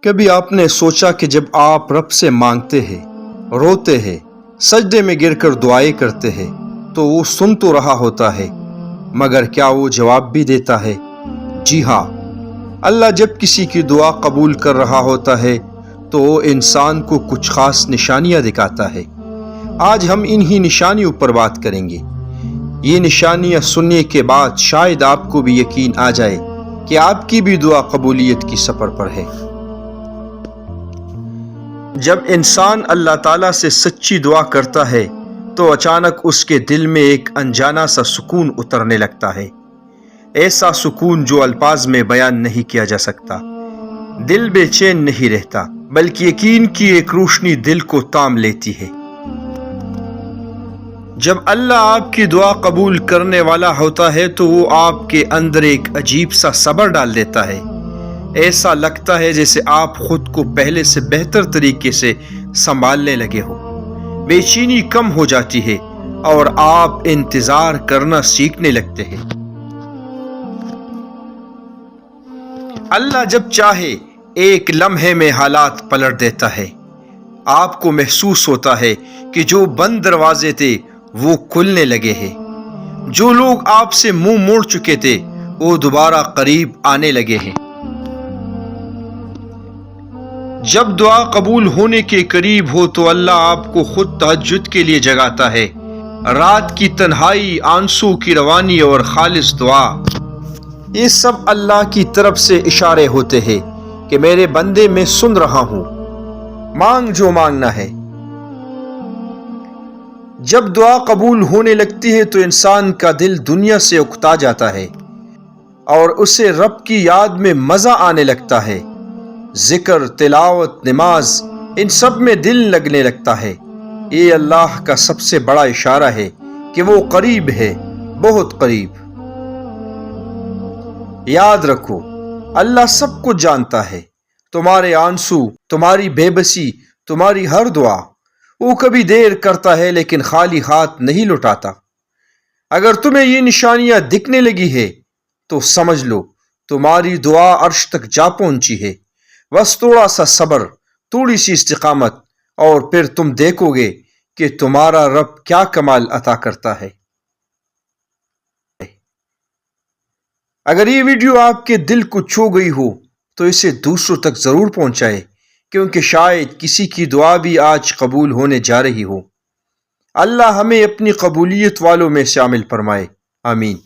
کبھی آپ نے سوچا کہ جب آپ رب سے مانگتے ہیں، روتے ہیں، سجدے میں گر کر دعائیں کرتے ہیں تو وہ سن تو رہا ہوتا ہے، مگر کیا وہ جواب بھی دیتا ہے؟ جی ہاں، اللہ جب کسی کی دعا قبول کر رہا ہوتا ہے تو وہ انسان کو کچھ خاص نشانیاں دکھاتا ہے۔ آج ہم انہی نشانیوں پر بات کریں گے۔ یہ نشانیاں سننے کے بعد شاید آپ کو بھی یقین آ جائے کہ آپ کی بھی دعا قبولیت کی سفر پر ہے۔ جب انسان اللہ تعالیٰ سے سچی دعا کرتا ہے تو اچانک اس کے دل میں ایک انجانا سا سکون اترنے لگتا ہے، ایسا سکون جو الفاظ میں بیان نہیں کیا جا سکتا۔ دل بے چین نہیں رہتا، بلکہ یقین کی ایک روشنی دل کو تام لیتی ہے۔ جب اللہ آپ کی دعا قبول کرنے والا ہوتا ہے تو وہ آپ کے اندر ایک عجیب سا صبر ڈال دیتا ہے۔ ایسا لگتا ہے جیسے آپ خود کو پہلے سے بہتر طریقے سے سنبھالنے لگے ہو، بے چینی کم ہو جاتی ہے اور آپ انتظار کرنا سیکھنے لگتے ہیں۔ اللہ جب چاہے ایک لمحے میں حالات پلٹ دیتا ہے۔ آپ کو محسوس ہوتا ہے کہ جو بند دروازے تھے وہ کھلنے لگے ہیں، جو لوگ آپ سے منہ موڑ چکے تھے وہ دوبارہ قریب آنے لگے ہیں۔ جب دعا قبول ہونے کے قریب ہو تو اللہ آپ کو خود تہجد کے لیے جگاتا ہے۔ رات کی تنہائی، آنسو کی روانی اور خالص دعا، یہ سب اللہ کی طرف سے اشارے ہوتے ہیں کہ میرے بندے میں سن رہا ہوں، مانگ جو مانگنا ہے۔ جب دعا قبول ہونے لگتی ہے تو انسان کا دل دنیا سے اکتا جاتا ہے اور اسے رب کی یاد میں مزہ آنے لگتا ہے۔ ذکر، تلاوت، نماز، ان سب میں دل لگنے لگتا ہے۔ یہ اللہ کا سب سے بڑا اشارہ ہے کہ وہ قریب ہے، بہت قریب۔ یاد رکھو، اللہ سب کچھ جانتا ہے، تمہارے آنسو، تمہاری بے بسی، تمہاری ہر دعا۔ وہ کبھی دیر کرتا ہے لیکن خالی ہاتھ نہیں لوٹاتا۔ اگر تمہیں یہ نشانیاں دکھنے لگی ہے تو سمجھ لو تمہاری دعا عرش تک جا پہنچی ہے۔ بس تھوڑا سا صبر، تھوڑی سی استقامت، اور پھر تم دیکھو گے کہ تمہارا رب کیا کمال عطا کرتا ہے۔ اگر یہ ویڈیو آپ کے دل کو چھو گئی ہو تو اسے دوسروں تک ضرور پہنچائے، کیونکہ شاید کسی کی دعا بھی آج قبول ہونے جا رہی ہو۔ اللہ ہمیں اپنی قبولیت والوں میں شامل فرمائے، آمین۔